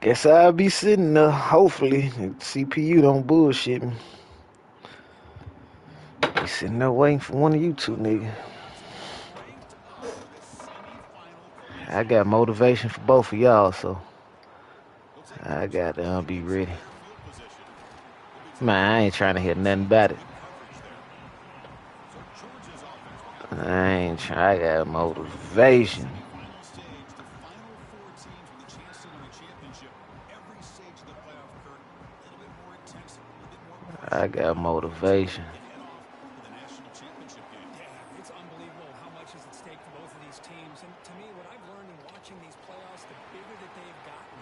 Guess I'll be sitting there. Hopefully, the CPU don't bullshit me. Be sitting there waiting for one of you two niggas. I got motivation for both of y'all, so I gotta be ready. Man, I ain't trying to hear nothing about it. I ain't trying. I got motivation. I got motivation. It's unbelievable how much is at stake for both of these teams. And to me, what I've learned in watching these playoffs, the bigger that they've gotten,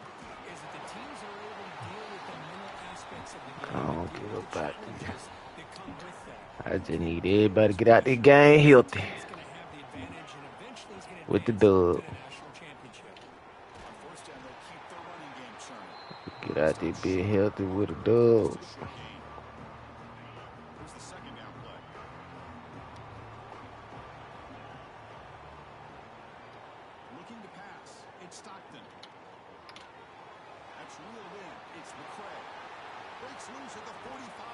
is that the teams are able to deal with the mental aspects of the I game and don't deal give with the about this. challenges that come with that. I And just to me, need winning everybody to those get out the relationships game is the healthy team that's going to have the advantage and eventually is going to with the advance to dub. the national championship. On first down, they'll keep their running game churning. Get out there, be healthy with a dub. Here's the second down play. Looking to pass. It's Stockton. That's reeled in. It's McCray. Breaks loose at the 45.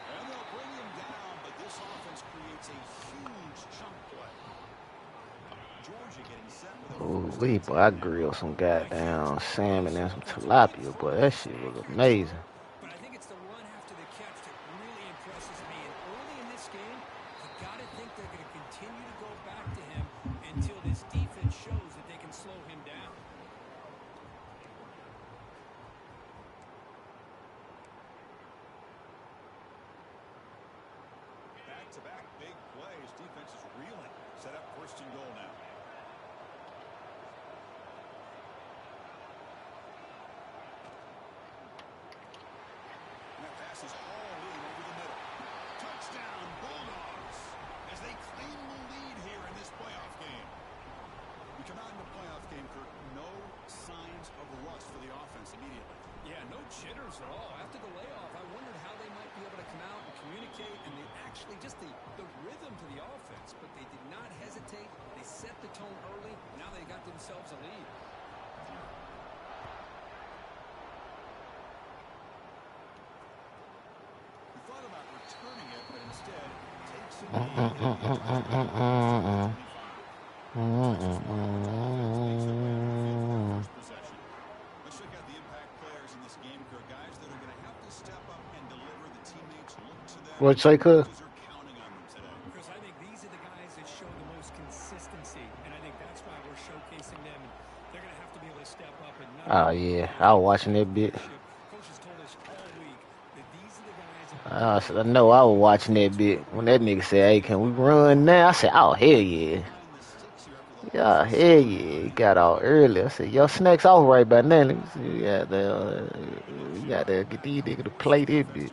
And they'll bring him down, but this offense creates a huge chunk play. Georgia getting set with a Ooh, first and boy, I 10 now. grilled some goddamn salmon and some tilapia, boy. That shit was amazing. But I think it's the run after the catch that really impresses me. And early in this game, you got to think they're going to continue to go back to him until this defense shows that they can slow him down. Back-to-back big plays. Defense is reeling. Set up first and goal now. And that pass is all in over the middle. Touchdown, Bulldogs, as they claim the lead here in this playoff game. We come out in the playoff game, Kirk, no signs of rust for the offense immediately. Yeah, no jitters at all. After the layoff, I wondered how they might be able to come out and communicate, and they actually just the rhythm to the offense, but they did not hesitate. They set the tone early. Now they got themselves a lead. He thought about returning it, but instead takes it deep and a touchdown. Let's check out the impact players in this game, Kirk. Guys that are going to have to step up and deliver. The teammates look to them. What'd you say, cuz? Coaches are counting on them today. Chris, I think these are the guys that show the most consistency, and I think that's why we're showcasing them. And they're going to have to be able to step up and not. Oh, yeah. I was watching that bit. Coaches told us all week that these are the guys. I know I was watching that bit when that nigga said, "Hey, can we run now?" I said, "Oh, hell yeah." Yeah, hell yeah. He got out early. I said, "Yo, snacks off right by now." We got to get these niggas to play this bit.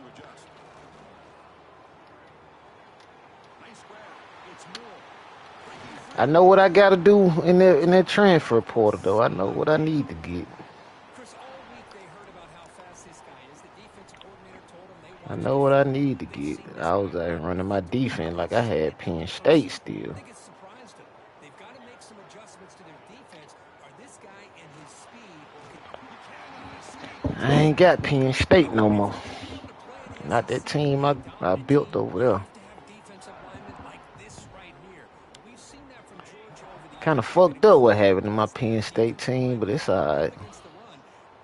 I know what I got to do in that transfer portal, though. I know what I need to get. Chris, all week they heard about how fast this guy is. The defensive coordinator told them they I want know what I need to get. I was out running my defense like I had Penn State still. I think it's surprised them. They've got to make some adjustments to their defense. Are this guy and his speed? I ain't got Penn State no more. Not that team I built over there. Kind of fucked up what happened to my Penn State team, but it's all right.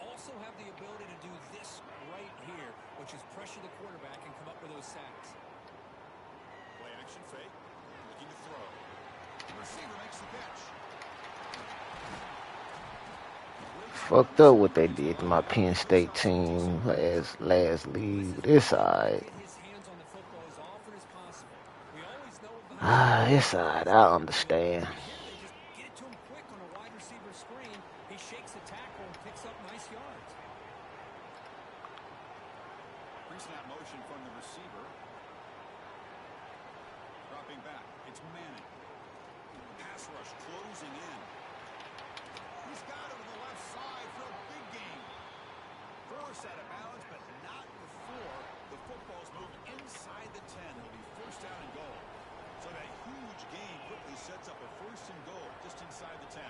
Also have the ability to do this right here, which is pressure the quarterback and come up with those sacks. Play action fake. Looking to throw. The receiver makes the catch. Fucked up what they did to my Penn State team last league, but it's all right. It's all right. I understand. Pre-snap motion from the receiver. Dropping back. It's Manning. Pass rush closing in. He's got it to the left side for a big game. Force out of bounds, but not before the football's moved inside the 10. It'll be first down and goal. So that huge gain quickly sets up a first and goal just inside the 10.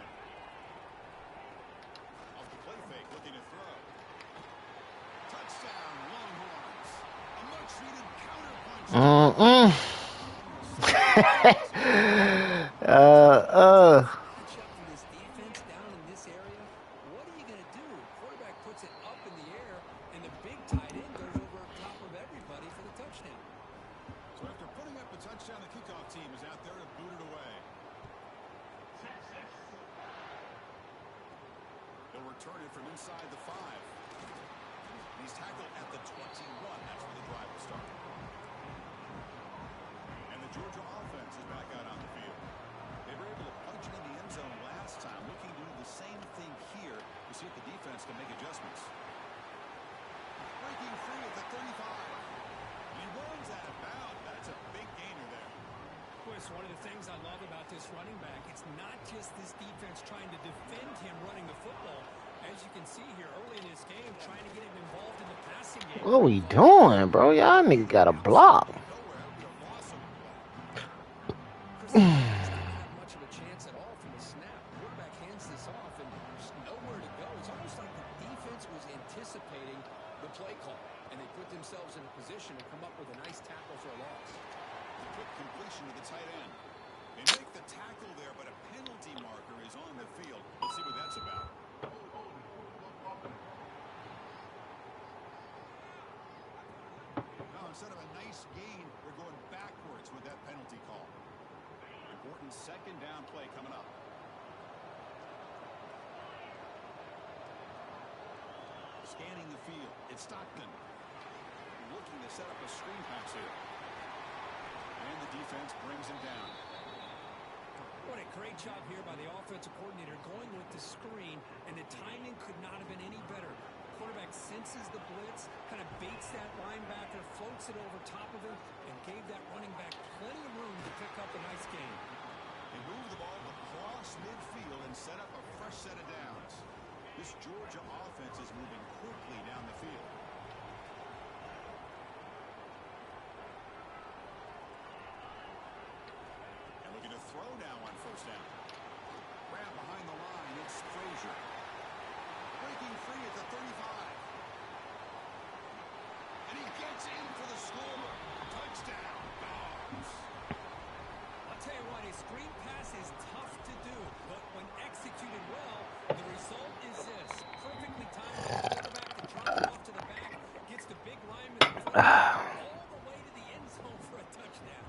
Off the play fake, looking to throw. Touchdown, Longhorns. A much-needed counterpunch. Mm-mm. Match up for this defense down in this area. What are you going to do? Quarterback puts it up in the air, and the big tight end goes over top of everybody for the touchdown. So after putting up the touchdown, the kickoff team is out there to boot it away. They'll return it from inside the 5. He's tackled at the 21. That's where the drive will start. And the Georgia offense is back out on the field. They were able to punch it in the end zone last time, looking to do the same thing here to see if the defense can make adjustments. Breaking free at the 35. He runs out of bounds. That's a big gainer there. Chris, one of the things I love about this running back, it's not just this defense trying to defend him running the football. As you can see here early in this game, trying to get him involved in the passing game. What we doing, bro? Y'all niggas got a block. Chris, didn't have much of a chance at all from the snap. Quarterback hands this off, and there's nowhere to go. It's almost like the defense was anticipating the play call, and they put themselves in a position to come up with a nice tackle for a loss. The quick completion to the tight end. They make the tackle there, but a penalty marker is on the field. Let's see what that's about. Now, instead of a nice gain, they're going backwards with that penalty call. Important second down play coming up. Scanning the field. It's Stockton. Looking to set up a screen pass here. And the defense brings him down. What a great job here by the offensive coordinator going with the screen, and the timing could not have been any better. Quarterback senses the blitz, kind of baits that linebacker, floats it over top of him, and gave that running back plenty of room to pick up a nice gain. They move the ball across midfield and set up a fresh set of downs. This Georgia offense is moving quickly down the field. And looking to throw now on first down. Grab behind the line, it's Frazier. Breaking free at the 35. And he gets in for the score. Touchdown, Dogs. I'll tell you what, a screen pass is tough to do, but when executed well, the result is this. Perfectly timed quarterback to drop it off to the back, gets the big lineman in front all the way to the end zone for a touchdown.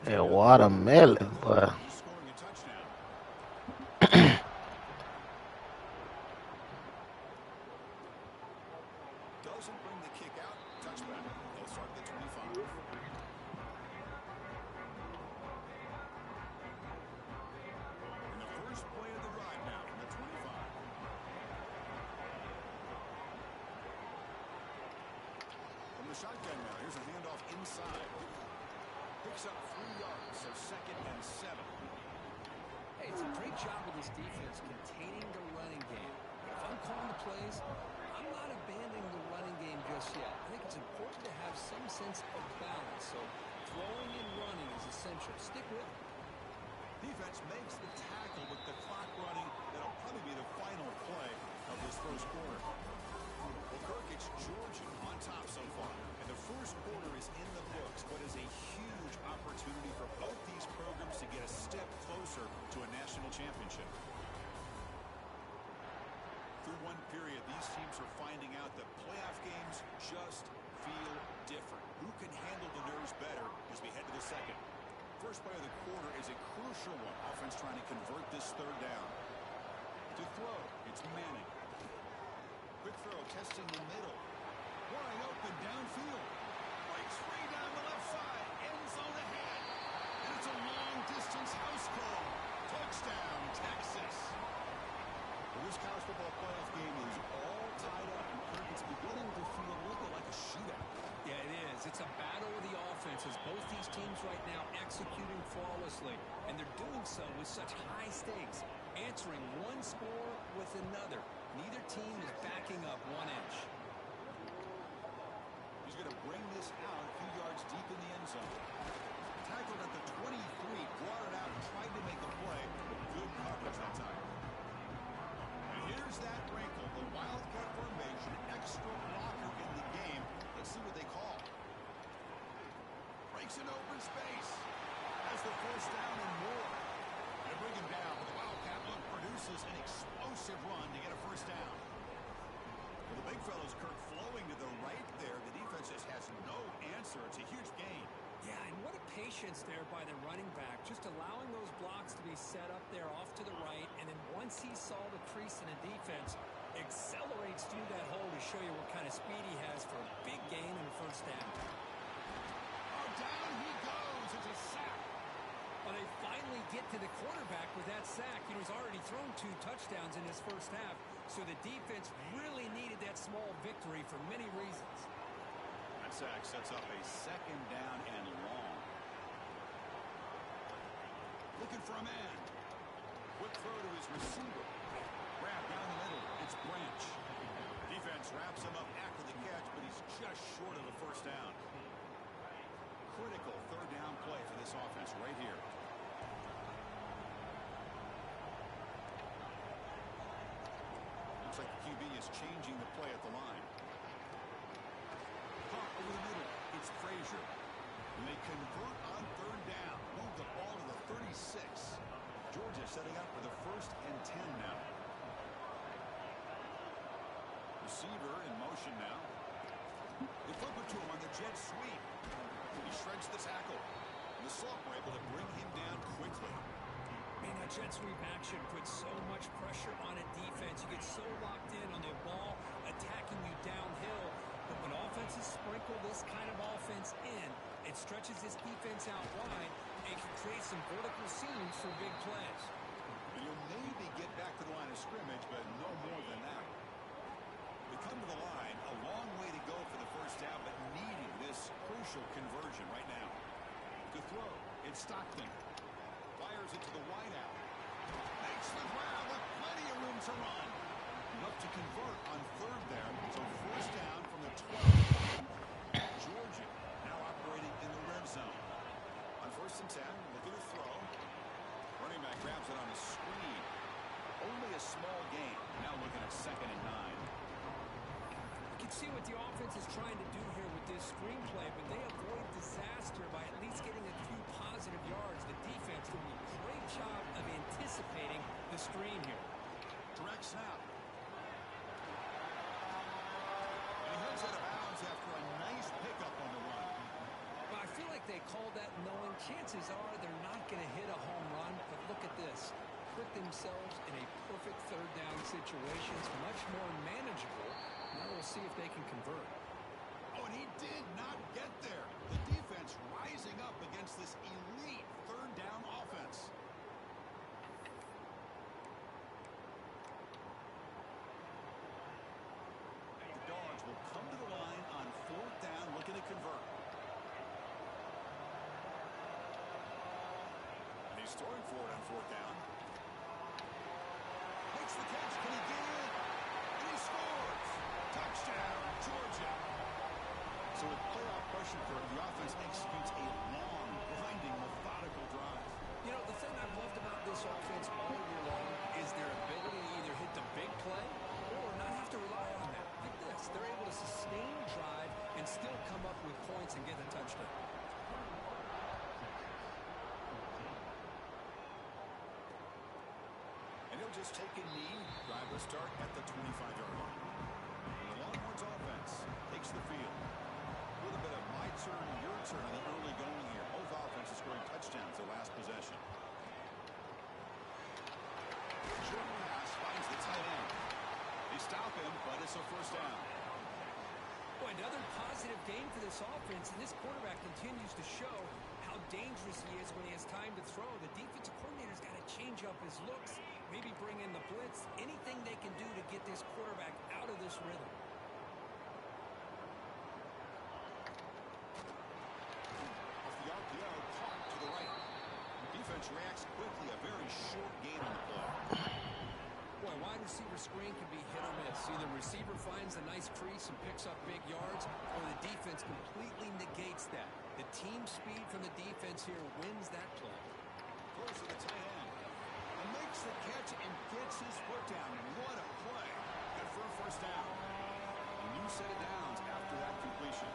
Yeah, watermelon, boy. Scoring a touchdown. Doesn't bring the kick out. Touchback. They'll start at the 25. And the first play of the drive now from the 25. From the shotgun now, here's a handoff inside. Picks up 3 yards, so 2nd and 7. Hey, it's a great job with this defense containing the running game. But if I'm calling the plays, I'm not abandoning the running game just yet. I think it's important to have some sense of balance. So throwing and running is essential. Stick with it. Defense makes the tackle with the clock running. That'll probably be the final play of this first quarter. Well, Kirk, it's Georgia on top so far. And the first quarter is in the books. What is a huge opportunity for both these programs to get a step closer to a national championship. Through one period, these teams are finding out that playoff games just feel different. Who can handle the nerves better as we head to the second? First play of the quarter is a crucial one. Offense trying to convert this third down. To throw, it's Manning. Quick throw, testing the middle. Wide open downfield. Breaks free down the left side. End zone ahead. And it's a long-distance house call. Touchdown, Texas. Well, this college football playoff game is all tied up, and Kirk, it's beginning to feel a little bit like a shootout. Yeah, it is. It's a battle of the offenses. Both these teams right now executing flawlessly, and they're doing so with such high stakes, answering one score with another. Neither team is backing up 1 inch. He's going to bring this out a few yards deep in the end zone. Tackled at the 23, brought it out, and tried to make a play, but good coverage that time. And here's that wrinkle, the Wildcat formation, extra blocker in the game. Let's see what they call. Breaks an open space. Has the first down and more. They bring him down, but the Wildcat look produces an explosive run to get a first down. Well, the big fellow's Kirk flowing to the right there. The defense just has no answer. It's a huge gain. Yeah, and what a patience there by the running back, just allowing those blocks to be set up there off to the right, and then once he saw the crease in the defense, accelerates through that hole to show you what kind of speed he has for a big gain and a first down. Oh, down he goes. It's a sack. Well, they finally get to the quarterback with that sack. He's already thrown 2 touchdowns in his first half, so the defense really needed that small victory for many reasons. That sack sets up a second down and long. Looking for a man. Quick throw to his receiver. Grab down the middle. It's Branch. Defense wraps him up after the catch, but he's just short of the first down. Critical third down play for this offense right here. Looks like the QB is changing the play at the line. Pump over the middle. It's Frazier. And they convert on third down. Move the ball to the 36. Georgia setting up for the 1st and 10 now. Receiver in motion now. They flip it to him on the jet sweep. He shreds the tackle. And the Salk were able to bring him down quickly. Man, that jet sweep action puts so much pressure on a defense. You get so locked in on the ball attacking you downhill. But when offenses sprinkle this kind of offense in, it stretches this defense out wide and can create some vertical seams for big plays. You'll maybe get back to the line of scrimmage, but no more than that. We come to the line, a long way to go for the first down, but needing this crucial conversion right now. To throw, it's Stockton. Fires it to the wideout. Makes the grab with plenty of room to run. Enough to convert on third there, so first down from the 12. Georgia now operating in the red zone. On 1st and 10, look at the throw. Running back grabs it on a screen. Only a small gain. Now looking at 2nd and 9. You can see what the offense is trying to do here with this screenplay, but they avoid disaster by at least getting a few positive yards. The defense doing a great job of anticipating the screen here. Direct snap. And he heads out of bounds after a nice pickup on the run. But I feel like they called that knowing chances are they're not going to hit a home run. But look at this. Put themselves in a perfect third down situation. It's much more manageable. Now we'll see if they can convert. Oh, and he did not get there. The defense rising up against this elite third down offense. The Dogs will come to the line on 4th down, looking to convert. And he's throwing for it on 4th down. Makes the catch. Can he get it? And he scores. Touchdown, Georgia. So with playoff pressure for the offense executes a long, grinding, methodical drive. You know, the thing I've loved about this offense all year long is their ability to either hit the big play or not have to rely on that. Like this, they're able to sustain drive and still come up with points and get a touchdown. And he'll just take a knee. Drive will start at the 25-yard line. The Longhorns offense takes the field. A little bit of my turn, your turn on the early going here. Both offenses scoring touchdowns their last possession. Short pass finds the tight end. They stop him, but it's a first down. Boy, another positive game for this offense, and this quarterback continues to show how dangerous he is when he has time to throw. The defensive coordinator's got to change up his looks, maybe bring in the blitz, anything they can do to get this quarterback out of this rhythm. Off the RPO, caught to the right. Defense reacts quickly, a very short gain on the play. Boy, wide receiver screen can be hit or miss. Either receiver finds a nice crease and picks up big yards, or the defense defense completely negates that. The team speed from the defense here wins that play. Close to the tight end. And makes the catch and gets his foot down. What a play. Good for a first down. A new set of downs after that completion.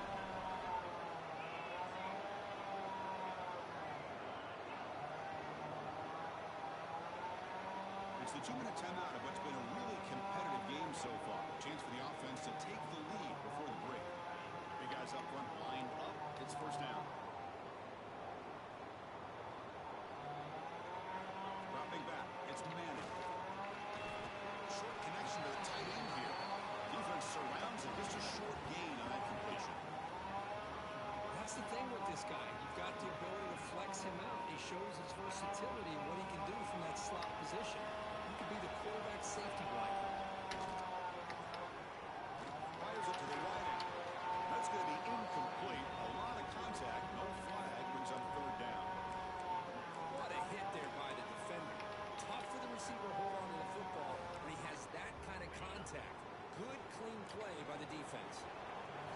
It's the 2-minute timeout of what's been a really competitive game so far. Chance for the offense to take the lead before the break. Big guys up front, lined up. It's first down. Dropping back. It's Manning. Short connection to the tight end here. Defense surrounds him. Just a short gain on that completion. That's the thing with this guy. You've got the ability to flex him out. He shows his versatility and what he can do from that slot position. He could be the quarterback safety blanket. Fires it to the right end. That's going to be incomplete. A lot of contact. No flag. Brings up third down. What a hit there by the defender. Tough for the receiver to hold on to the football when he has that kind of contact. Good, clean play by the defense.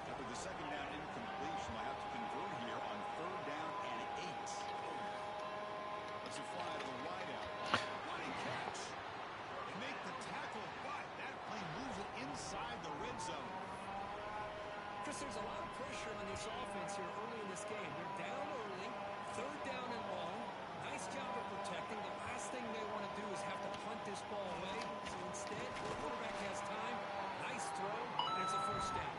After the second down incompletion, they have to convert here on third down and 8. It's a fly to the wide out. What a catch. They make the tackle, but that play moves it inside the red zone. Chris, there's a lot of pressure on this offense here early in this game. They're down early, third down and long. Nice job of protecting. The last thing they want to do is have to punt this ball away. So instead, the quarterback has time. Nice throw, and it's a first down.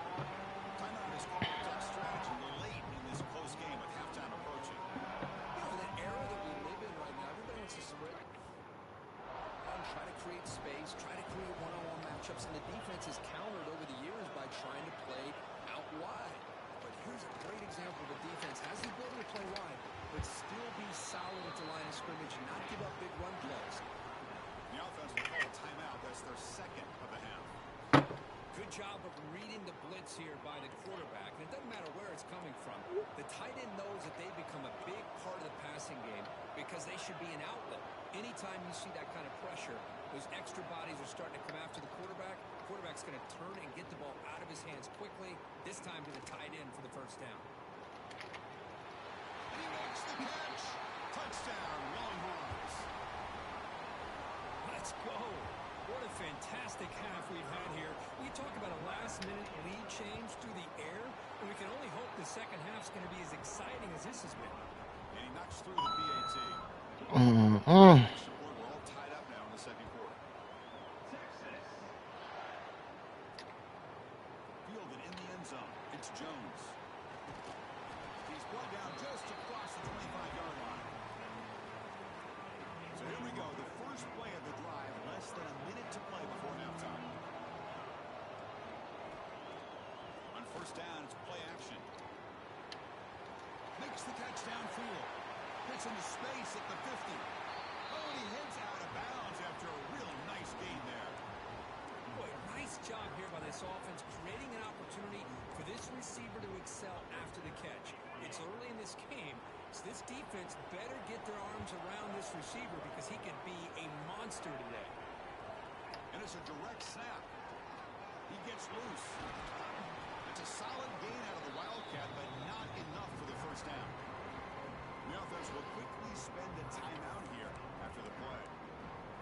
Timeout is called top strategy late in this close game with halftime approaching. You know, the era that we live in right now, everybody wants to spread. Try to create space, try to create one-on-one matchups, and the defense has countered over the years by trying to play out wide. But here's a great example of a defense has the ability to play wide, but still be solid at the line of scrimmage and not give up big run plays. The offense will call a timeout. That's their second of the half. Good job of reading the blitz here by the quarterback. And it doesn't matter where it's coming from. The tight end knows that they've become a big part of the passing game because they should be an outlet. Anytime you see that kind of pressure, those extra bodies are starting to come after the quarterback. Quarterback's going to turn and get the ball out of his hands quickly, this time to the tight end for the first down. He makes the catch. Touchdown, Longhorns. Let's go. What a fantastic half we've had here. We talk about a last-minute lead change through the air, and we can only hope the second half's going to be as exciting as this has been. And he knocks through the PAT. Mm-mm. We're all tied up now in the second quarter. Fielded in the end zone. It's Jones. He's brought down just across the 25-yard line. So here we go. The first play of the drive. Less than a minute to play before halftime. On first down, it's play action. Makes the catch downfield. Gets into space at the 50. Oh, and he heads out of bounds after a real nice gain there. Boy, nice job here by this offense, creating an opportunity for this receiver to excel after the catch. It's early in this game, so this defense better get their arms around this receiver because he could be a monster today. And it's a direct snap. He gets loose. It's a solid gain out of the Wildcat, but not enough for the first down. The offense will quickly spend a timeout here after the play.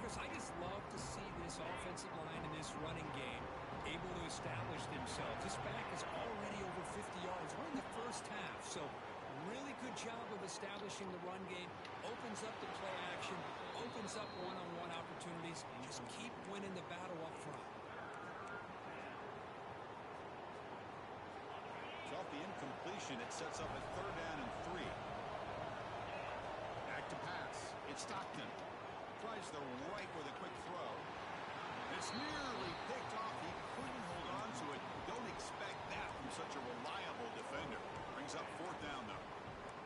Chris, I just love to see this offensive line in this running game able to establish themselves. This back is already over 50 yards. We're in the first half, so really good job of establishing the run game. Opens up the play action, opens up one-on-one opportunities. Just keep winning the battle up front. So off the incompletion, it sets up a third down and 3. Back to pass. It's Stockton. Tries the right with a quick throw. It's nearly picked off. He couldn't hold on to it. Don't expect that from such a reliable defender. Brings up fourth down, though.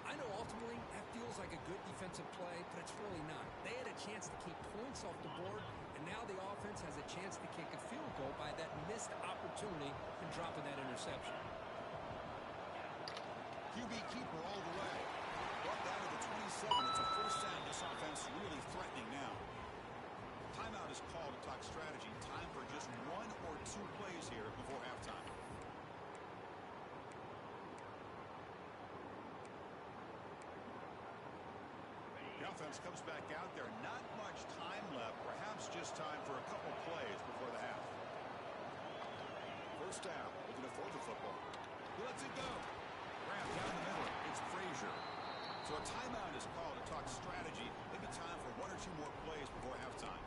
I know ultimately that feels like a good defensive play, but it's really not. They had a chance to keep points off the board, and now the offense has a chance to kick a field goal by that missed opportunity and dropping that interception. QB keeper all the way. Brought down to the 27. It's a first down. This offense really threatening now. Timeout is called to talk strategy. Time for just 1 or 2 plays here before halftime. offense comes back out there. Not much time left. Perhaps just time for a couple plays before the half. First down. Looking to throw the football. He lets it go. Graham down the middle. It's Frazier. So a timeout is called to talk strategy. Maybe time for one or two more plays before halftime.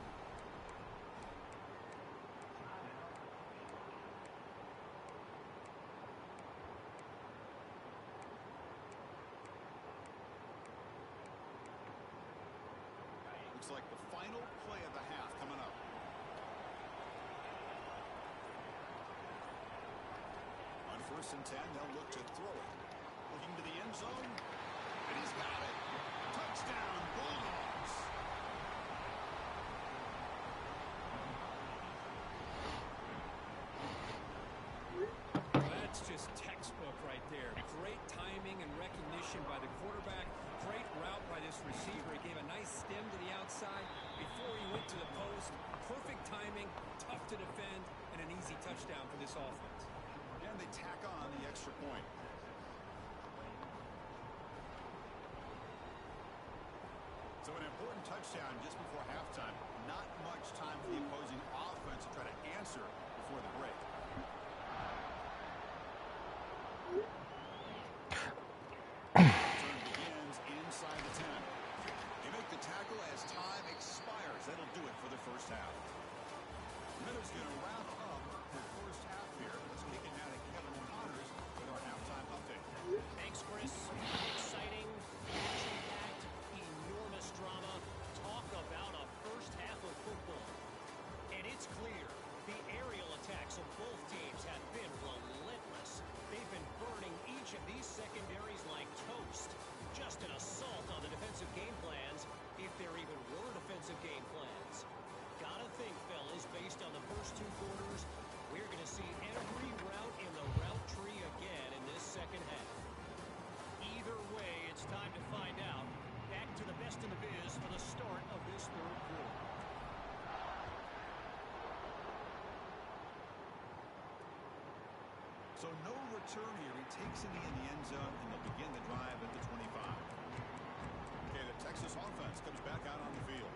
Looks like the final play of the half coming up. On 1st and 10, they'll look to throw it. Looking to the end zone. And he's got it. Touchdown, Bulldogs. That's just textbook right there. Great timing and recognition by the quarterback. Great route by this receiver. He gave a nice stem to the outside before he went to the post. Perfect timing, tough to defend, and an easy touchdown for this offense. And they tack on the extra point. So an important touchdown just before halftime. Not much time for the opposing offense to try to answer before the break. Turn begins inside the 10. They make the tackle as time expires. That'll do it for the first half. Miller's going to wrap up the first half here. Let's kick it now to Kevin Connors with our halftime update. Thanks, Chris. Exciting, action-packed, enormous drama. Talk about a first half of football. And it's clear the aerial attacks of both teams have been relentless. They've been burning each of these secondaries like toast. Just an assault on the defensive game plans, if there even were defensive game plans. Gotta think, fellas, based on the first two quarters, we're going to see every route in the route tree again in this second half. Either way, it's time to find out. Back to the best in the biz for the start of this third quarter. So no return here. He takes it in the end zone, and they'll begin the drive at the 25. Okay, the Texas offense comes back out on the field.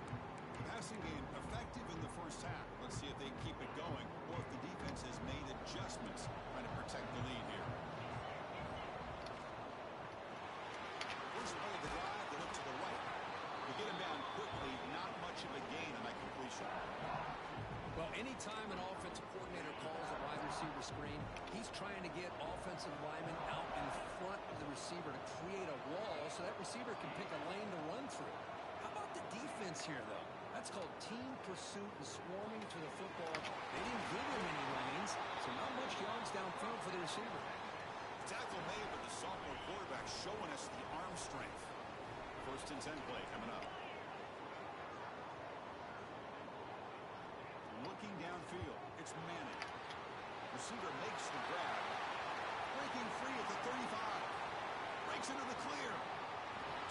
The passing game effective in the first half. Let's see if they keep it going or if the defense has made adjustments trying to protect the lead here. First play of the drive, they look to the right. They get him down quickly, not much of a gain on that completion. Well, anytime an offensive coordinator calls a wide receiver screen, he's trying to get offensive linemen out in front of the receiver to create a wall so that receiver can pick a lane to run through. How about the defense here, though? That's called team pursuit and swarming to the football. They didn't give him any lanes, so not much yards downfield for the receiver. Tackle made with the sophomore quarterback showing us the arm strength. 1st and 10 play coming up. Looking downfield, it's Manning. Receiver makes the grab. Breaking free at the 35. Breaks into the clear.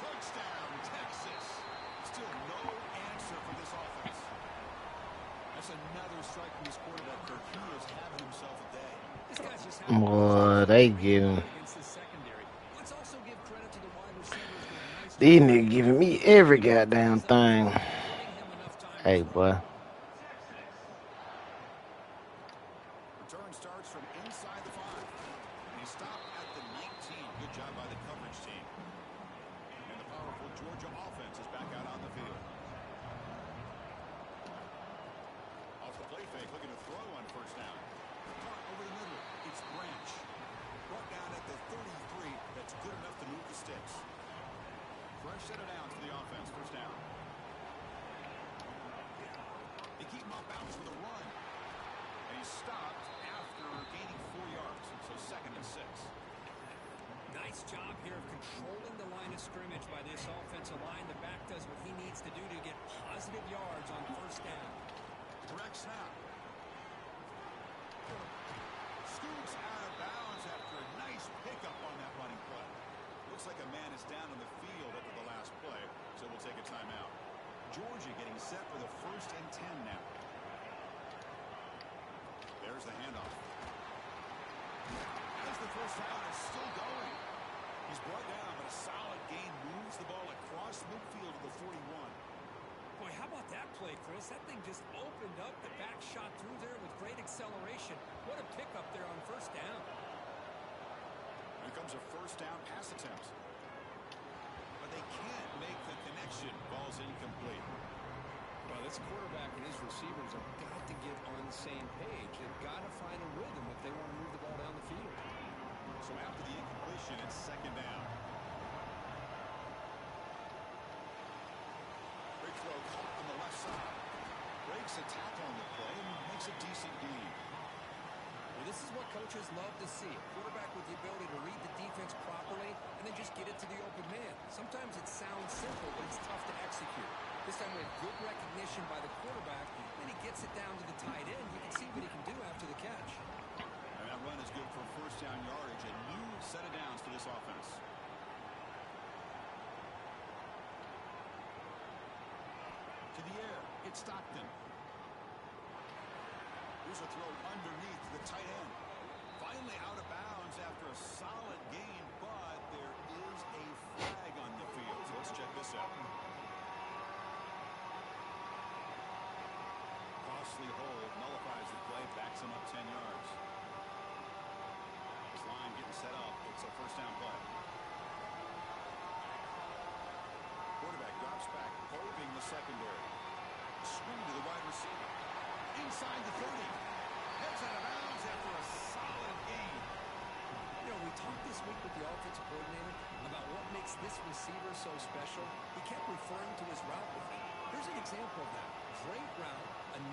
Touchdown, Texas. Still no answer for this offense. That's another strike from this quarterback. He is having himself a day. This guy's just Boy, they give him. against the secondary. Let's also give credit to the wide receivers with a nice These niggas giving me every goddamn thing. giving him enough time. Hey, boy. Return starts from inside the 5. And he stopped at the 19. Good job by the coverage team. And the powerful Georgia offense is back out on the field. Off the play fake, looking to throw on 1st down. Caught over the middle. It's Branch. Brought down at the 33. That's good enough to move the sticks. Fresh set of downs for the offense. 1st down. They keep him off balance with a run. And he's stopped after gaining 4 yards. So 2nd and 6. Nice job here of controlling the line of scrimmage by this offensive line. The back does what he needs to do to get positive yards on 1st down. Direct snap. Scoots out of bounds after a nice pickup on that running play. Looks like a man is down on the field after the last play, so we'll take a timeout. Georgia getting set for the 1st and 10 now. There's the handoff. As the first down is still going. He's brought down, but a solid gain moves the ball across midfield to the 49. Chris, that thing just opened up. The back shot through there with great acceleration. What a pickup there on first down. Here comes a first down pass attempt. But they can't make the connection. Ball's incomplete. Well, this quarterback and his receivers have got to get on the same page. They've got to find a rhythm if they want to move the ball down the field. So after the incompletion, it's second down. Big throw caught on the left side. Breaks a tackle on the play and makes a decent gain. Well, this is what coaches love to see. A quarterback with the ability to read the defense properly and then just get it to the open man. Sometimes it sounds simple, but it's tough to execute. This time we have good recognition by the quarterback, and he gets it down to the tight end. You can see what he can do after the catch. And that run is good for first down yardage. A new set of downs for this offense. To the air, it's Stockton. Here's a throw underneath the tight end. Finally out of bounds after a solid gain, but there is a flag on the field. So let's check this out. Costly hold nullifies the play, backs him up 10 yards. This line getting set up. It's a first down play. Quarterback drops back, probing the secondary. Screen to the wide receiver. Inside the 30. Heads out of bounds after a solid gain. You know, we talked this week with the offensive coordinator about what makes this receiver so special. He kept referring to his route with him. Here's an example of that. Great route,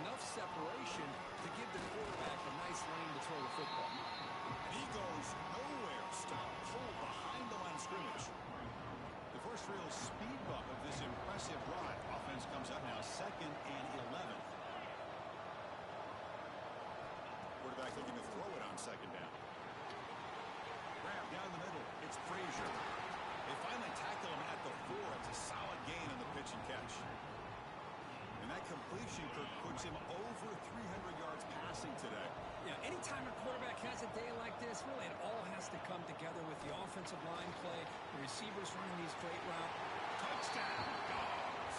enough separation to give the quarterback a nice lane to throw the football. And he goes nowhere. Stop pulled behind the line of scrimmage. The first real speed bump of this impressive ride. Offense comes up now, 2nd and 11. Quarterback looking to throw it on second down. Grab down the middle. It's Frazier. They finally tackle him at the 4. It's a solid gain on the pitch and catch. And that completion, Kirk, puts him over 300 yards passing today. Yeah, anytime a quarterback has a day like this, really it all has to come together with the offensive line play, the receivers running these great routes. Touchdown, Dogs.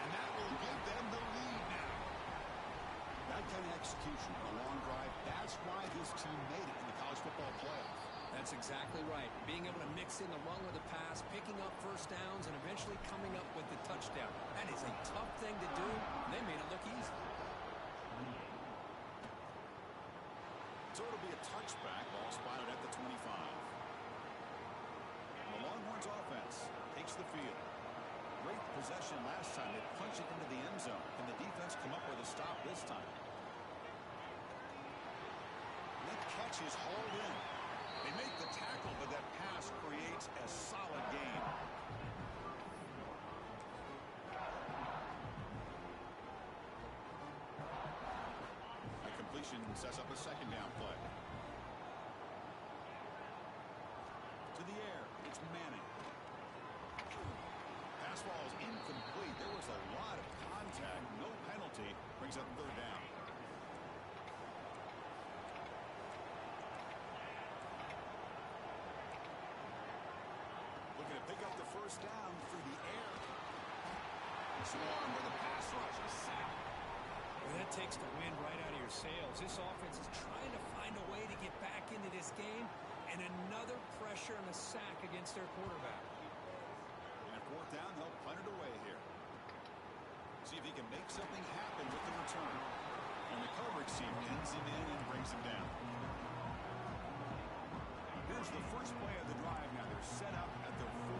And that will give them the lead now. That kind of execution on a long drive, that's why this team made it in the college football playoff. That's exactly right. Being able to mix in the run with the pass, picking up first downs, and eventually coming up with the touchdown. That is a tough thing to do, and they made it look easy. So it'll be a touchback, ball spotted at the 25. The Longhorns offense takes the field. Great possession last time. They punch it into the end zone. Can the defense come up with a stop this time? And that catch is hauled in. They make the tackle, but that pass creates a solid gain. A completion sets up a second down play. To the air, it's Manning. Pass ball is incomplete. There was a lot of contact. No penalty. Brings up third down. Looking to pick up the first down through the air. Swarm with a pass rush. A sack. Well, that takes the wind right out of your sails. This offense is trying to find a way to get back into this game, and another pressure and a sack against their quarterback. And fourth down, they'll punt it away here. See if he can make something happen with the return. And the coverage team pins him in and brings him down. Here's the first play of the drive now. They're set up at their 40.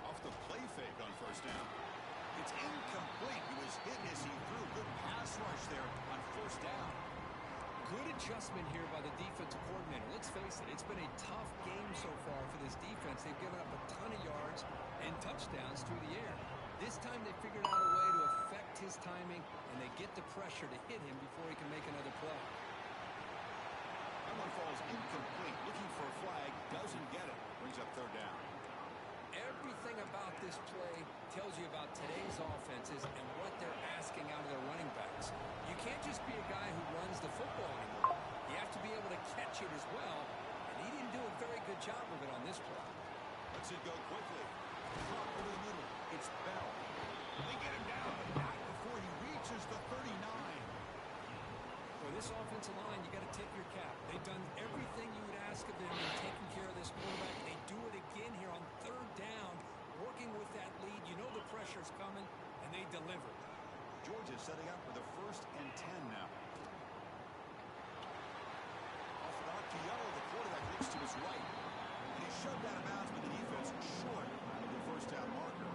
Off the play fake on first down. It's incomplete. He was hit as he threw. Good pass rush there on first down. Good adjustment here by the defensive coordinator. Let's face it, it's been a tough game so far for this defense. They've given up a ton of yards and touchdowns through the air. This time they figured out a way to affect his timing, and they get the pressure to hit him before he can make another play. That one falls incomplete. Looking for a flag. Doesn't get it. Brings up third down. Everything about this play tells you about today's offenses and what they're asking out of their running backs. You can't just be a guy who runs the football anymore. You have to be able to catch it as well, and he didn't do a very good job of it on this play. Lets it go quickly. Drop over the middle. It's Bell. They get him down, but not before he reaches the 39. For this offensive line, you got to tip your cap. They've done everything you would ask of them in taking care of this quarterback. They do it again here on third down, working with that lead. You know the pressure's coming, and they deliver. Georgia setting up for the 1st and 10 now. Off an arc to Yellow, the quarterback looks to his right. And he's shoved out of bounds, but the defense short of the first down marker.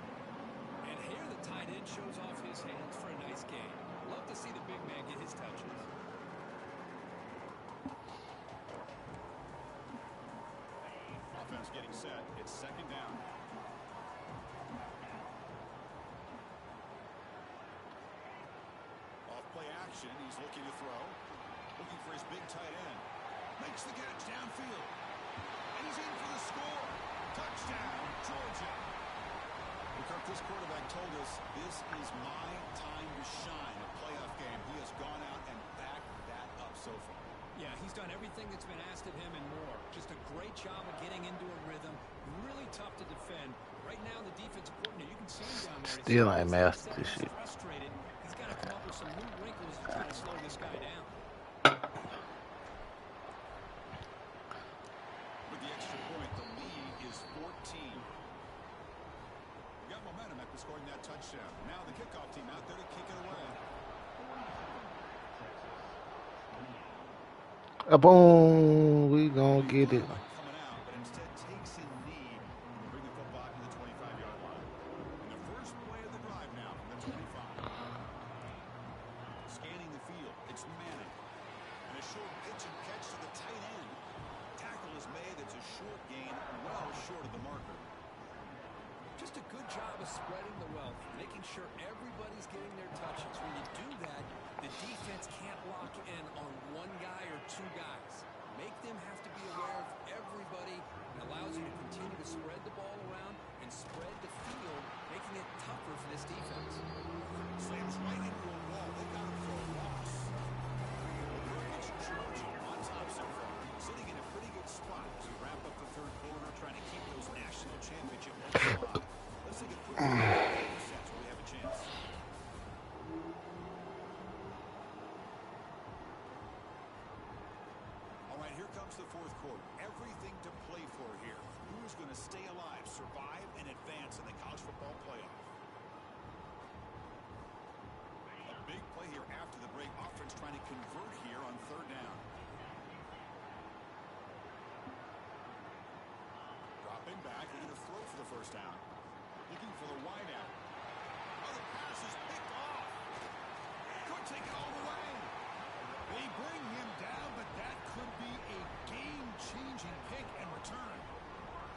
And here the tight end shows off his hands for a nice game. Love to see the big man get his touches. Offense getting set. It's 2nd down. Off play action. He's looking to throw. Looking for his big tight end. Makes the catch downfield. And he's in for the score. Touchdown, Georgia. Kirk, this quarterback told us this is my time to shine. A playoff game. He has gone out and backed that up so far. Yeah, he's done everything that's been asked of him and more. Just a great job of getting into a rhythm. Really tough to defend. Right now, the defensive coordinator, you can see him down there. Still ain't mastered this shit. Frustrated. He's got to come up with some new wrinkles to try to slow this guy down. With the extra point, the lead is 14. We got momentum after scoring that touchdown. Now the kickoff team out there to kick it away. Boom, we gonna get it. Coming out, but instead takes a knee and bring the football to the 25-yard line. And the first play of the drive now from the 25. Scanning the field, it's Manning. And a short pitch and catch to the tight end. Tackle is made. It's a short gain, well short of the marker. Just a good job of spreading the wealth, making sure everybody's getting their touches. When you do that, the defense can't lock in on one guy or two guys. Make them have to be aware of everybody. It allows you to continue to spread the ball around and spread the field, making it tougher for this defense. Slams right into a wall. They got him for a loss. It's Georgia on top so far. Sitting in a pretty good spot as we wrap up the 3rd quarter, trying to keep those national championship hopes alive. Let's take a quick look at the sets where we have a chance. All right, here comes the 4th quarter. Everything to play for here. Who's going to stay alive, survive, and advance in the college football playoff? A big play here after the break. Offense trying to convert here on 3rd down. Dropping back, they're going to throw for the 1st down. Looking for the wide out. Oh, the pass is picked off. Could take it all the way. They bring him down, but that could be a game-changing pick and return.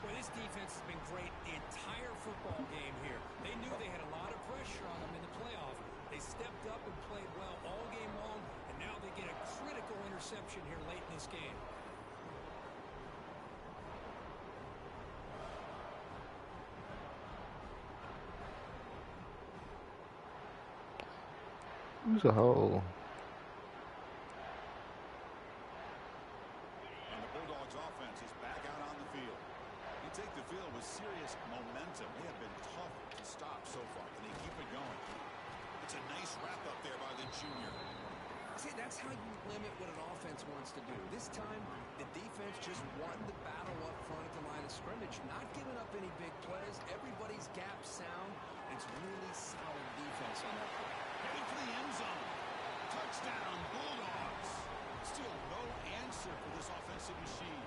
Well, this defense has been great the entire football game here. They knew they had a lot of pressure on them in the playoff. They stepped up and played well all game long, and now they get a critical interception here late in this game. Who's a hole? And the Bulldogs offense is back out on the field. You take the field with serious momentum. They have been tough to stop so far. Can they keep it going? It's a nice wrap up there by the junior. See, that's how you limit what an offense wants to do. This time, the defense just won the battle up front at the line of scrimmage, not giving up any big plays. Everybody's gap sound. It's really solid defense on that play. Heading for the end zone. Touchdown, Bulldogs. Still no answer for this offensive machine.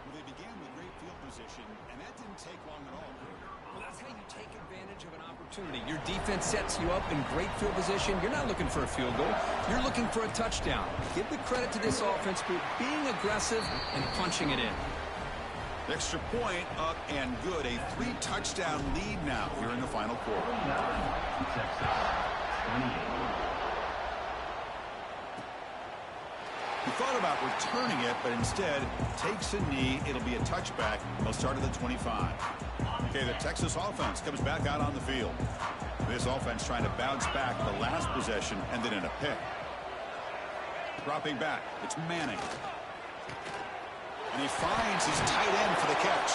Well, they began with great field position, and that didn't take long at all. Well, that's how you take advantage of an opportunity. Your defense sets you up in great field position. You're not looking for a field goal. You're looking for a touchdown. Give the credit to this offense for being aggressive and punching it in. Extra point up and good. A 3-touchdown lead now here in the final quarter. He thought about returning it, but instead takes a knee. It'll be a touchback. They'll start at the 25. Okay, the Texas offense comes back out on the field. This offense trying to bounce back the last possession and then in a pick. Dropping back, it's Manning. And he finds his tight end for the catch.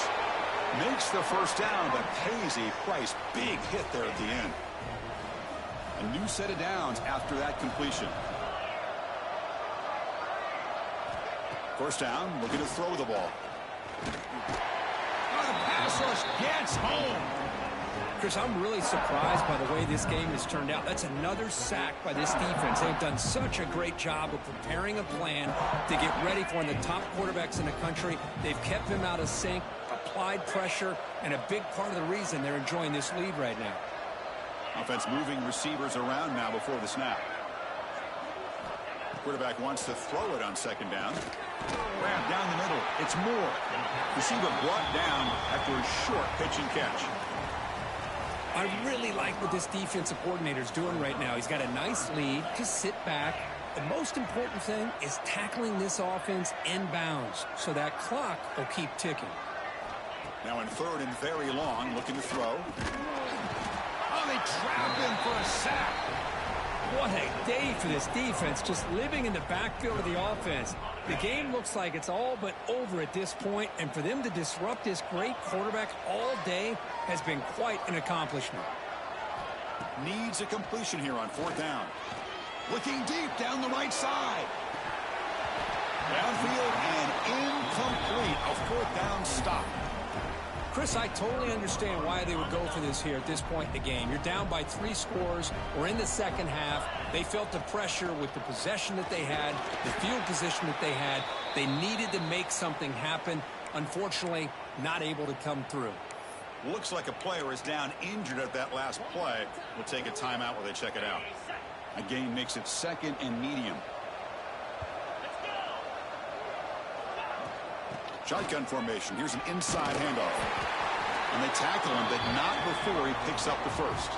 Makes the first down, but pays a price. Big hit there at the end. A new set of downs after that completion. First down, looking to throw the ball. Oh, the pass rush gets home. Chris, I'm really surprised by the way this game has turned out. That's another sack by this defense. They've done such a great job of preparing a plan to get ready for one of the top quarterbacks in the country. They've kept him out of sync, applied pressure, and a big part of the reason they're enjoying this lead right now. Offense moving receivers around now before the snap. Quarterback wants to throw it on second down. Grab down the middle. It's Moore. Receiver brought down after a short pitch and catch. I really like what this defensive coordinator is doing right now. He's got a nice lead. Just sit back. The most important thing is tackling this offense inbounds so that clock will keep ticking. Now in third and very long, looking to throw. Oh, they trap him for a sack. What a day for this defense, just living in the backfield of the offense. The game looks like it's all but over at this point, and for them to disrupt this great quarterback all day has been quite an accomplishment. Needs a completion here on fourth down. Looking deep down the right side. Downfield and incomplete. A fourth down stop. Chris, I totally understand why they would go for this here at this point in the game. You're down by 3 scores. We're in the second half. They felt the pressure with the possession that they had, the field position that they had. They needed to make something happen. Unfortunately, not able to come through. Looks like a player is down injured at that last play. We'll take a timeout while they check it out. A gain makes it second and medium. Shotgun formation. Here's an inside handoff. And they tackle him, but not before he picks up the first.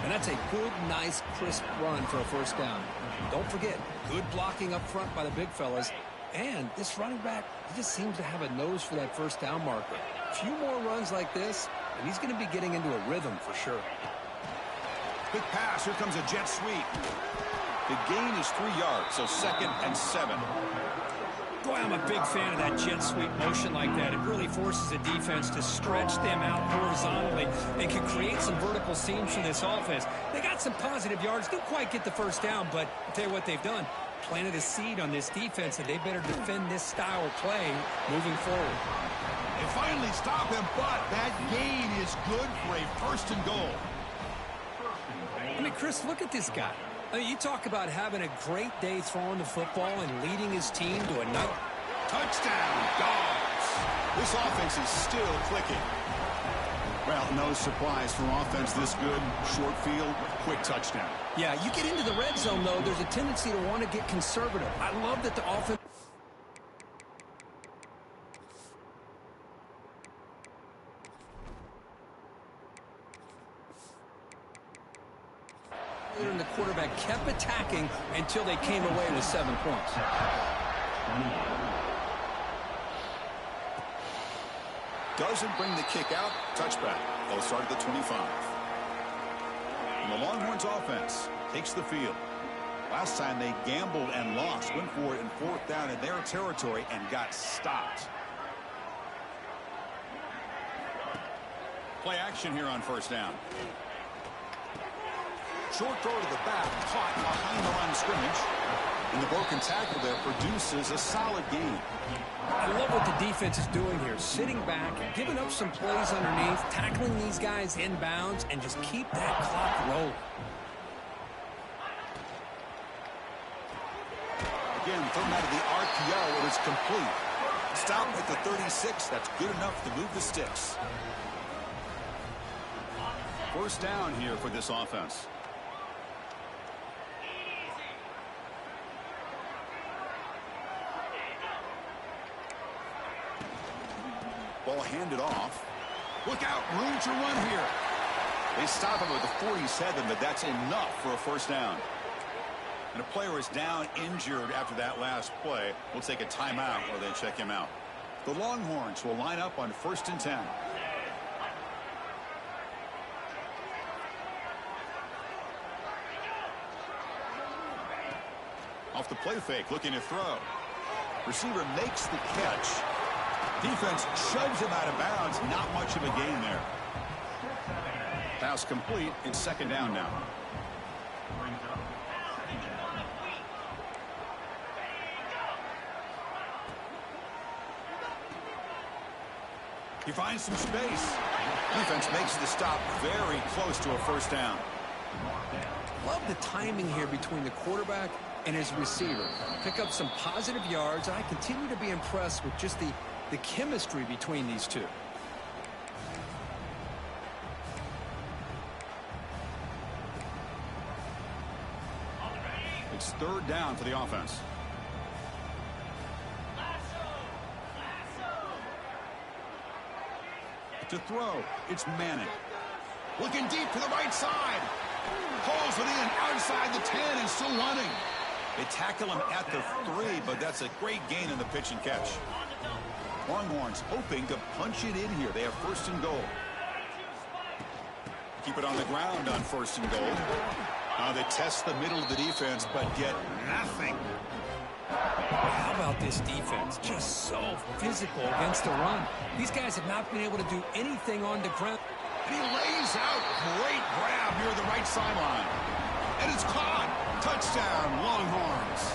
And that's a good, nice, crisp run for a first down. Don't forget, good blocking up front by the big fellas. And this running back, he just seems to have a nose for that first down marker. A few more runs like this, and he's going to be getting into a rhythm for sure. Big pass. Here comes a jet sweep. The gain is 3 yards, so second and 7. Boy, I'm a big fan of that jet sweep motion like that. It really forces the defense to stretch them out horizontally and can create some vertical seams for this offense. They got some positive yards. Didn't quite get the first down, but I'll tell you what they've done. Planted a seed on this defense, and they better defend this style of play moving forward. They finally stop him, but that gain is good for a first and goal. I mean, Chris, look at this guy. I mean, you talk about having a great day throwing the football and leading his team to a night. Touchdown, Dogs. This offense is still clicking. Well, no surprise for offense this good. Short field, quick touchdown. Yeah, you get into the red zone, though, there's a tendency to want to get conservative. I love that the offense... and the quarterback kept attacking until they came away with 7 points. Doesn't bring the kick out. Touchback. They'll start at the 25. And the Longhorns offense takes the field. Last time they gambled and lost. Went for it in fourth down in their territory and got stopped. Play action here on first down. Short throw to the back, caught behind the line of scrimmage. And the broken tackle there produces a solid gain. I love what the defense is doing here. Sitting back, giving up some plays underneath, tackling these guys inbounds, and just keep that clock rolling. Again, thrown out of the RPO, it is complete. Stop at the 36. That's good enough to move the sticks. First down here for this offense. Ball handed off. Look out, room to run here. They stop him at the 47, but that's enough for a first down. And a player is down injured after that last play. We'll take a timeout or they check him out. The Longhorns will line up on 1st and 10. Off the play fake, looking to throw. Receiver makes the catch. Defense shoves him out of bounds. Not much of a gain there. Pass complete. It's second down now. He finds some space. Defense makes the stop very close to a first down. Love the timing here between the quarterback and his receiver. Pick up some positive yards. I continue to be impressed with just the chemistry between these two. It's third down for the offense. To throw, it's Manning. Looking deep to the right side. Pulls it in outside the 10 and still running. They tackle him at the 3, but that's a great gain in the pitch and catch. Longhorns hoping to punch it in here. They have first and goal. Keep it on the ground on first and goal. Now they test the middle of the defense, but get nothing. How about this defense? Just so physical against the run. These guys have not been able to do anything on the ground. And he lays out. Great grab near the right sideline. And it's caught. Touchdown, Longhorns.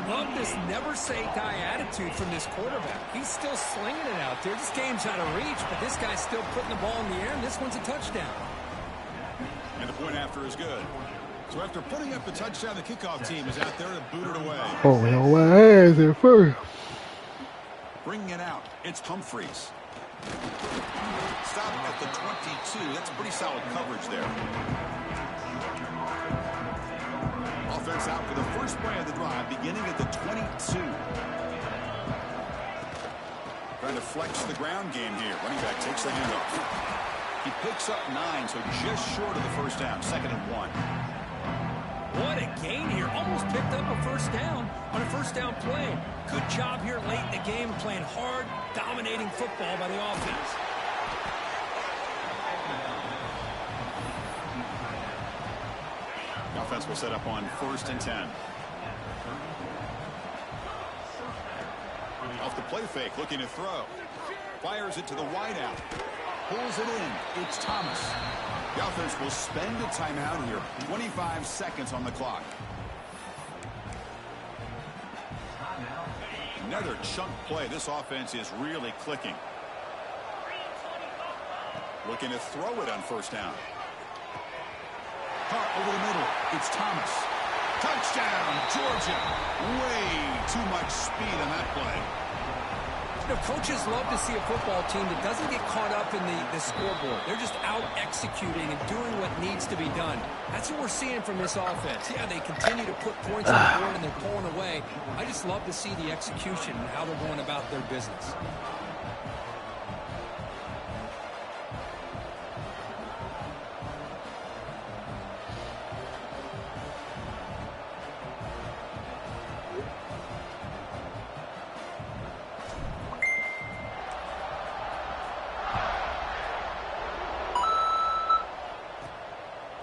Love this never-say-die attitude from this quarterback. He's still slinging it out there. This game's out of reach, but this guy's still putting the ball in the air, and this one's a touchdown. And the point after is good. So after putting up the touchdown, the kickoff team is out there to boot it away. Oh, we on my ass at first. Bringing it out, it's Humphreys. Stop at the 22. That's pretty solid coverage there. Offense out for the first play of the drive, beginning at the 22. Trying to flex the ground game here. Running back takes the handoff. He picks up 9, so just short of the first down. Second and 1. What a gain here. Almost picked up a first down on a first down play. Good job here late in the game, playing hard, dominating football by the offense. The offense will set up on first and 10. Off the play fake, looking to throw. Fires it to the wideout. Pulls it in. It's Thomas. The offense will spend a timeout here. 25 seconds on the clock. Another chunk play. This offense is really clicking. Looking to throw it on first down. Caught over the middle. It's Thomas. Touchdown, Georgia. Way too much speed on that play. You know, coaches love to see a football team that doesn't get caught up in the scoreboard. They're just out executing and doing what needs to be done. That's what we're seeing from this offense. Yeah, they continue to put points on the board and they're pulling away. I just love to see the execution and how they're going about their business.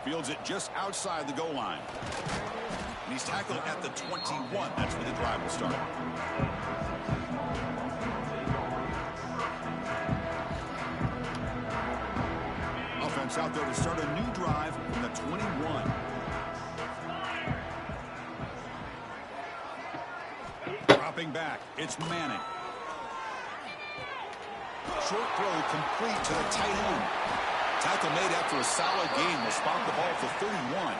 Fields it just outside the goal line. And he's tackled at the 21. That's where the drive will start. Offense out there to start a new drive from the 21. Dropping back, it's Manning. Short throw complete to the tight end. Tackle made after a solid game. Will spot the ball for 31.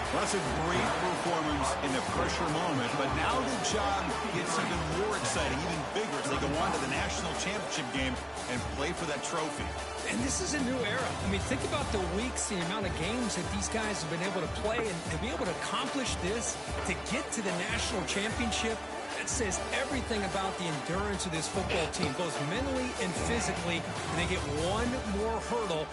Well, that's a great performance in the pressure moment, but now the job gets even more exciting, even bigger as they go on to the national championship game and play for that trophy. And this is a new era. I mean, think about the weeks, the amount of games that these guys have been able to play, and to be able to accomplish this, to get to the national championship, that says everything about the endurance of this football team, both mentally and physically, and they get one more hurdle